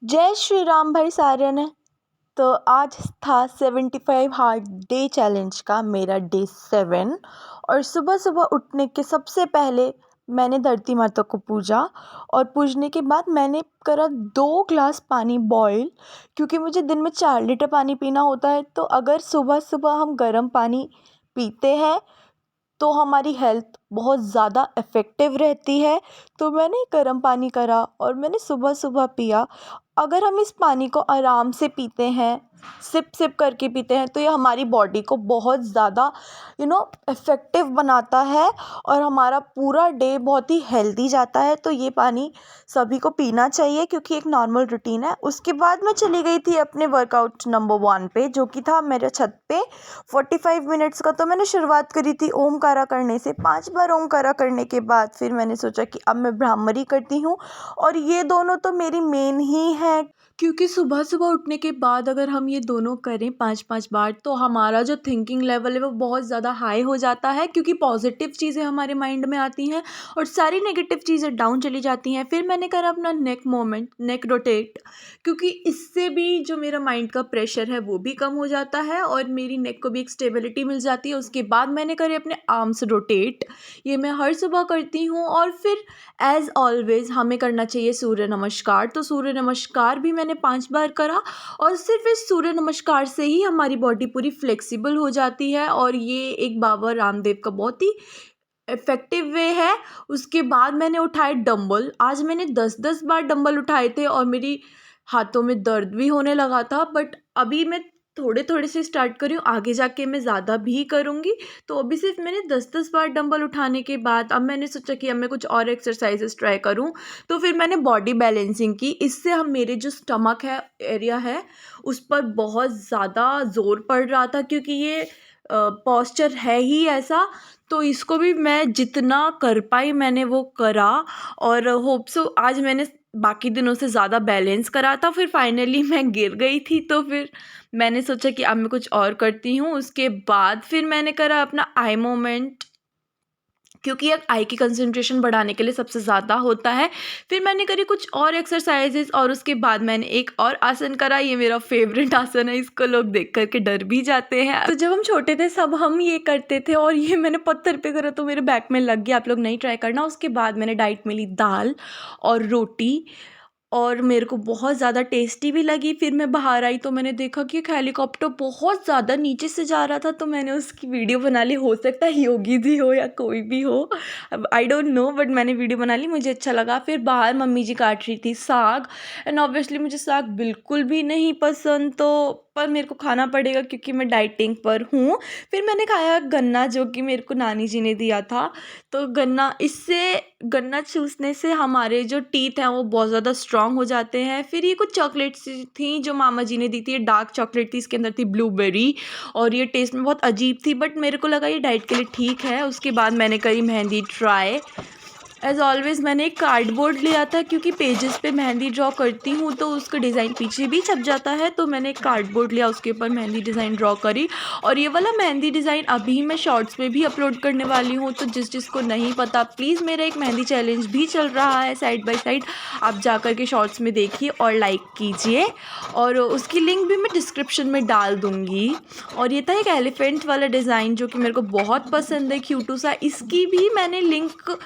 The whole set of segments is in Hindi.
जय श्री राम भाई सारे ने। तो आज था 75 हार्ड डे चैलेंज का मेरा डे 7। और सुबह सुबह उठने के सबसे पहले मैंने धरती माता को पूजा। और पूजने के बाद मैंने करा 2 ग्लास पानी बॉईल, क्योंकि मुझे दिन में 4 लीटर पानी पीना होता है। तो अगर सुबह सुबह हम गर्म पानी पीते हैं तो हमारी हेल्थ बहुत ज़्यादा इफ़ेक्टिव रहती है। तो मैंने गर्म पानी करा और मैंने सुबह सुबह पिया। अगर हम इस पानी को आराम से पीते हैं, सिप सिप करके पीते हैं, तो ये हमारी बॉडी को बहुत ज़्यादा इफ़ेक्टिव बनाता है और हमारा पूरा डे बहुत ही हेल्दी जाता है। तो ये पानी सभी को पीना चाहिए, क्योंकि एक नॉर्मल रूटीन है। उसके बाद मैं चली गई थी अपने वर्कआउट नंबर 1 पे, जो कि था मेरे छत पे 45 मिनट्स का। तो मैंने शुरुआत करी थी ओमकारा करने से। 5 बार ओमकारा करने के बाद फिर मैंने सोचा कि अब मैं भ्रामरी करती हूँ। और ये दोनों तो मेरी मेन ही है, क्योंकि सुबह सुबह उठने के बाद अगर हम ये दोनों करें 5-5 बार, तो हमारा जो थिंकिंग लेवल है वो बहुत ज़्यादा हाई हो जाता है, क्योंकि पॉजिटिव चीज़ें हमारे माइंड में आती हैं और सारी नेगेटिव चीज़ें डाउन चली जाती हैं। फिर मैंने करा अपना नेक रोटेट, क्योंकि इससे भी जो मेरा माइंड का प्रेशर है वो भी कम हो जाता है और मेरी नेक को भी एक स्टेबिलिटी मिल जाती है। उसके बाद मैंने करे अपने आर्म्स रोटेट, ये मैं हर सुबह करती हूँ। और फिर एज़ ऑलवेज़ हमें करना चाहिए सूर्य नमस्कार। तो सूर्य नमस्कार भी मैंने 5 बार करा और सिर्फ इस सूर्य नमस्कार से ही हमारी बॉडी पूरी फ्लेक्सिबल हो जाती है। और ये एक बाबा रामदेव का बहुत ही इफ़ेक्टिव वे है। उसके बाद मैंने उठाए डंबल। आज मैंने 10-10 बार डंबल उठाए थे और मेरी हाथों में दर्द भी होने लगा था, बट अभी मैं थोड़े थोड़े से स्टार्ट कर रही हूँ, आगे जाके मैं ज़्यादा भी करूँगी। तो अभी सिर्फ मैंने 10-10 बार डंबल उठाने के बाद अब मैंने सोचा कि अब मैं कुछ और एक्सरसाइजेस ट्राई करूँ। तो फिर मैंने बॉडी बैलेंसिंग की। इससे हम मेरे जो स्टमक है एरिया है उस पर बहुत ज़्यादा ज़ोर पड़ रहा था, क्योंकि ये पॉस्चर है ही ऐसा। तो इसको भी मैं जितना कर पाई मैंने वो करा और होप सो आज मैंने बाकी दिनों से ज़्यादा बैलेंस करा था। फिर फाइनली मैं गिर गई थी, तो फिर मैंने सोचा कि अब मैं कुछ और करती हूँ। उसके बाद फिर मैंने करा अपना आई मोमेंट, क्योंकि एक आई की कंसंट्रेशन बढ़ाने के लिए सबसे ज़्यादा होता है। फिर मैंने करी कुछ और एक्सरसाइजेस और उसके बाद मैंने एक और आसन करा। ये मेरा फेवरेट आसन है, इसको लोग देख करके डर भी जाते हैं। तो जब हम छोटे थे सब हम ये करते थे और ये मैंने पत्थर पे करा तो मेरे बैक में लग गया। आप लोग नहीं ट्राई करना। उसके बाद मैंने डाइट में ली दाल और रोटी और मेरे को बहुत ज़्यादा टेस्टी भी लगी। फिर मैं बाहर आई तो मैंने देखा कि एक हेलीकॉप्टर बहुत ज़्यादा नीचे से जा रहा था, तो मैंने उसकी वीडियो बना ली। हो सकता है योगी जी हो या कोई भी हो, अब आई डोंट नो, बट मैंने वीडियो बना ली, मुझे अच्छा लगा। फिर बाहर मम्मी जी काट रही थी साग, एंड ऑब्वियसली मुझे साग बिल्कुल भी नहीं पसंद, तो पर मेरे को खाना पड़ेगा क्योंकि मैं डाइटिंग पर हूँ। फिर मैंने खाया गन्ना, जो कि मेरे को नानी जी ने दिया था। तो गन्ना चूसने से हमारे जो टीथ हैं वो बहुत ज़्यादा स्ट्रॉन्ग हो जाते हैं। फिर ये कुछ चॉकलेट्स थी जो मामा जी ने दी थी। ये डार्क चॉकलेट थी, इसके अंदर थी ब्लूबेरी और ये टेस्ट में बहुत अजीब थी, बट मेरे को लगा ये डाइट के लिए ठीक है। उसके बाद मैंने करी मेहंदी ट्राई। एज़ ऑलवेज़ मैंने एक कार्डबोर्ड लिया था, क्योंकि पेजेस पे मेहंदी ड्रॉ करती हूँ तो उसका डिज़ाइन पीछे भी छप जाता है। तो मैंने एक कार्डबोर्ड लिया, उसके ऊपर मेहंदी डिज़ाइन ड्रॉ करी। और ये वाला मेहंदी डिज़ाइन अभी मैं शॉर्ट्स में भी अपलोड करने वाली हूँ। तो जिसको नहीं पता, प्लीज़ मेरा एक मेहंदी चैलेंज भी चल रहा है साइड बाय साइड, आप जा कर के शॉर्ट्स में देखिए और लाइक कीजिए। और उसकी लिंक भी मैं डिस्क्रिप्शन में डाल दूँगी। और ये था एक एलिफेंट वाला डिज़ाइन जो कि मेरे को बहुत पसंद है, क्यूटू सा। इसकी भी मैंने लिंक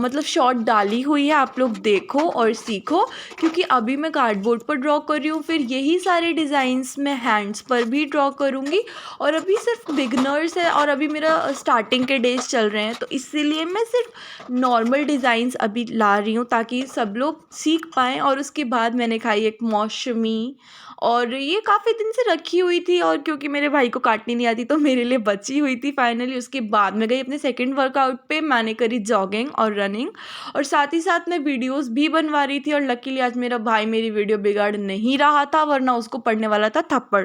मतलब शॉर्ट डाली हुई है, आप लोग देखो और सीखो, क्योंकि अभी मैं कार्डबोर्ड पर ड्रॉ कर रही हूँ। फिर यही सारे डिज़ाइंस मैं हैंड्स पर भी ड्रॉ करूँगी। और अभी सिर्फ बिगनर्स है और अभी मेरा स्टार्टिंग के डेज चल रहे हैं, तो इसीलिए मैं सिर्फ नॉर्मल डिज़ाइंस अभी ला रही हूँ ताकि सब लोग सीख पाएँ। और उसके बाद मैंने खाई एक मौसमी, और ये काफ़ी दिन से रखी हुई थी और क्योंकि मेरे भाई को काटनी नहीं आती तो मेरे लिए बची हुई थी फाइनली। उसके बाद मैं गई अपने सेकंड वर्कआउट पे, मैंने करी जॉगिंग और रनिंग, और साथ ही साथ मैं वीडियोस भी बनवा रही थी। और लकीली आज मेरा भाई मेरी वीडियो बिगाड़ नहीं रहा था, वरना उसको पड़ने वाला था थप्पड़।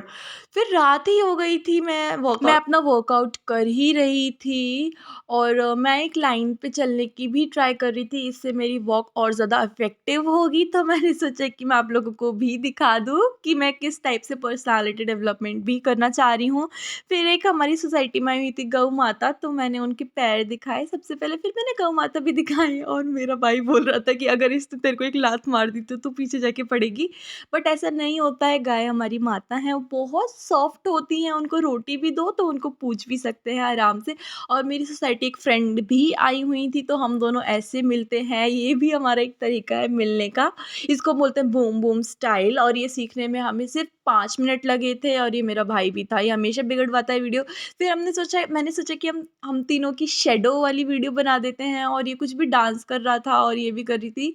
फिर रात ही हो गई थी, मैं अपना वर्कआउट कर ही रही थी और मैं एक लाइन पे चलने की भी ट्राई कर रही थी, इससे मेरी वॉक और ज़्यादा इफेक्टिव होगी। तो मैंने सोचा कि मैं आप लोगों को भी दिखा दूँ कि मैं किस टाइप से पर्सनालिटी डेवलपमेंट भी करना चाह रही हूँ। फिर एक हमारी सोसाइटी में आई हुई थी गौ माता, तो मैंने उनके पैर दिखाए सबसे पहले, फिर मैंने गौ माता भी दिखाई। आए और मेरा भाई बोल रहा था कि अगर इसने तेरे को एक लात मार दी तो तू पीछे जाके पड़ेगी। बट ऐसा नहीं होता है, गाय हमारी माता हैं, वो बहुत सॉफ्ट होती हैं, उनको रोटी भी दो तो उनको पूछ भी सकते हैं आराम से। और मेरी सोसाइटी एक फ्रेंड भी आई हुई थी, तो हम दोनों ऐसे मिलते हैं, ये भी हमारा एक तरीका है मिलने का। इसको बोलते हैं बूम बूम स्टाइल, और ये सीखने में हमें सिर्फ 5 मिनट लगे थे। और ये मेरा भाई भी था, ये हमेशा बिगड़वाता है वीडियो। फिर मैंने सोचा कि हम तीनों की शेडो वाली वीडियो बना देते हैं, और ये कुछ भी डांस कर रहा था और ये भी कर रही थी,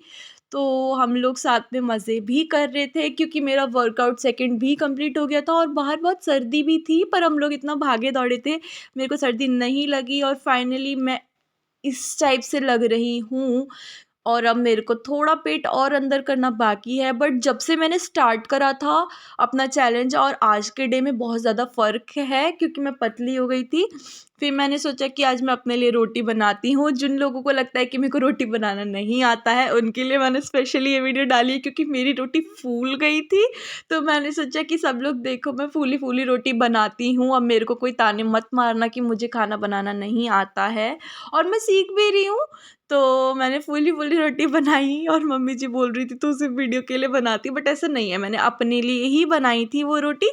तो हम लोग साथ में मज़े भी कर रहे थे, क्योंकि मेरा वर्कआउट सेकंड भी कंप्लीट हो गया था और बाहर बहुत सर्दी भी थी, पर हम लोग इतना भागे दौड़े थे, मेरे को सर्दी नहीं लगी। और फाइनली मैं इस टाइप से लग रही हूँ, और अब मेरे को थोड़ा पेट और अंदर करना बाकी है। बट जब से मैंने स्टार्ट करा था अपना चैलेंज और आज के डे में बहुत ज़्यादा फ़र्क है, क्योंकि मैं पतली हो गई थी। फिर मैंने सोचा कि आज मैं अपने लिए रोटी बनाती हूँ। जिन लोगों को लगता है कि मेरे को रोटी बनाना नहीं आता है, उनके लिए मैंने स्पेशली ये वीडियो डाली है, क्योंकि मेरी रोटी फूल गई थी। तो मैंने सोचा कि सब लोग देखो, मैं फूली फूली रोटी बनाती हूँ। अब मेरे को कोई ताने मत मारना कि मुझे खाना बनाना नहीं आता है, और मैं सीख भी रही हूँ। तो मैंने फूली-फूली रोटी बनाई, और मम्मी जी बोल रही थी तू सिर्फ़ वीडियो के लिए बनाती है, बट ऐसा नहीं है, मैंने अपने लिए ही बनाई थी वो रोटी।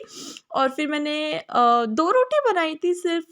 और फिर मैंने 2 रोटी बनाई थी सिर्फ़,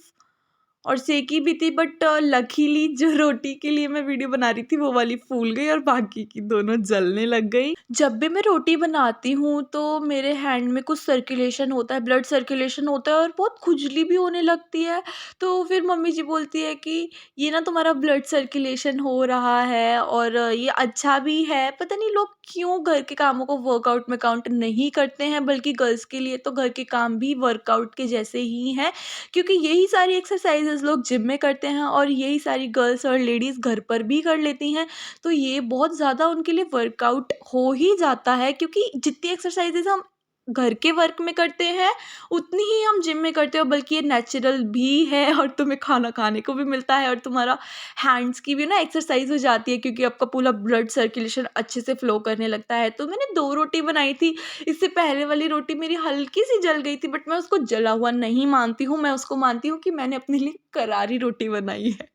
और सेकी भी थी, बट लकीली जो रोटी के लिए मैं वीडियो बना रही थी वो वाली फूल गई और बाकी की दोनों जलने लग गई। जब भी मैं रोटी बनाती हूँ तो मेरे हैंड में कुछ सर्कुलेशन होता है, ब्लड सर्कुलेशन होता है, और बहुत खुजली भी होने लगती है। तो फिर मम्मी जी बोलती है कि ये ना तुम्हारा ब्लड सर्कुलेशन हो रहा है, और ये अच्छा भी है। पता नहीं लोग क्यों घर के कामों को वर्कआउट में काउंट नहीं करते हैं, बल्कि गर्ल्स के लिए तो घर के काम भी वर्कआउट के जैसे ही हैं, क्योंकि यही सारी एक्सरसाइजेज लोग जिम में करते हैं और यही सारी गर्ल्स और लेडीज़ घर पर भी कर लेती हैं। तो ये बहुत ज़्यादा उनके लिए वर्कआउट हो ही जाता है, क्योंकि जितनी एक्सरसाइजेज हम घर के वर्क में करते हैं उतनी ही हम जिम में करते हो, बल्कि ये नेचुरल भी है, और तुम्हें खाना खाने को भी मिलता है, और तुम्हारा हैंड्स की भी ना एक्सरसाइज हो जाती है, क्योंकि आपका पूरा ब्लड सर्कुलेशन अच्छे से फ्लो करने लगता है। तो मैंने 2 रोटी बनाई थी। इससे पहले वाली रोटी मेरी हल्की-सी जल गई थी, बट मैं उसको जला हुआ नहीं मानती हूँ, मैं उसको मानती हूँ कि मैंने अपने लिए करारी रोटी बनाई है।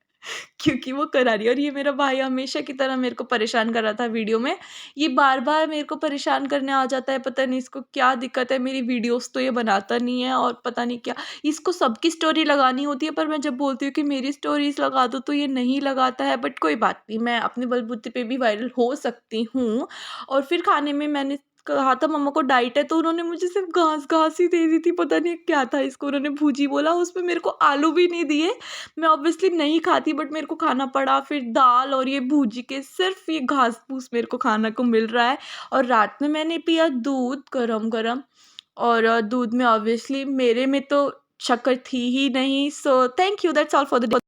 क्योंकि वो करारी, और ये मेरा भाई हमेशा की तरह मेरे को परेशान कर रहा था वीडियो में। ये बार-बार मेरे को परेशान करने आ जाता है, पता नहीं इसको क्या दिक्कत है, मेरी वीडियोज़ तो ये बनाता नहीं है, और पता नहीं क्या, इसको सबकी स्टोरी लगानी होती है, पर मैं जब बोलती हूँ कि मेरी स्टोरीज़ लगा दो तो ये नहीं लगाता है। बट कोई बात नहीं, मैं अपने बलबूते पे भी वायरल हो सकती हूँ। और फिर खाने में मैंने कहा था मम्मा को डाइट है, तो उन्होंने मुझे सिर्फ़ घास-घास ही दे दी थी, पता नहीं क्या था इसको उन्होंने भुजी बोला, उसमें मेरे को आलू भी नहीं दिए। मैं ऑब्वियसली नहीं खाती, बट मेरे को खाना पड़ा। फिर दाल और ये भूजी के सिर्फ़ ये घास-फूस मेरे को खाने को मिल रहा है। और रात में मैंने पिया दूध गरम-गरम, और दूध में ऑब्वियसली मेरे में तो शक्कर थी ही नहीं। So thank you, that's all for the day.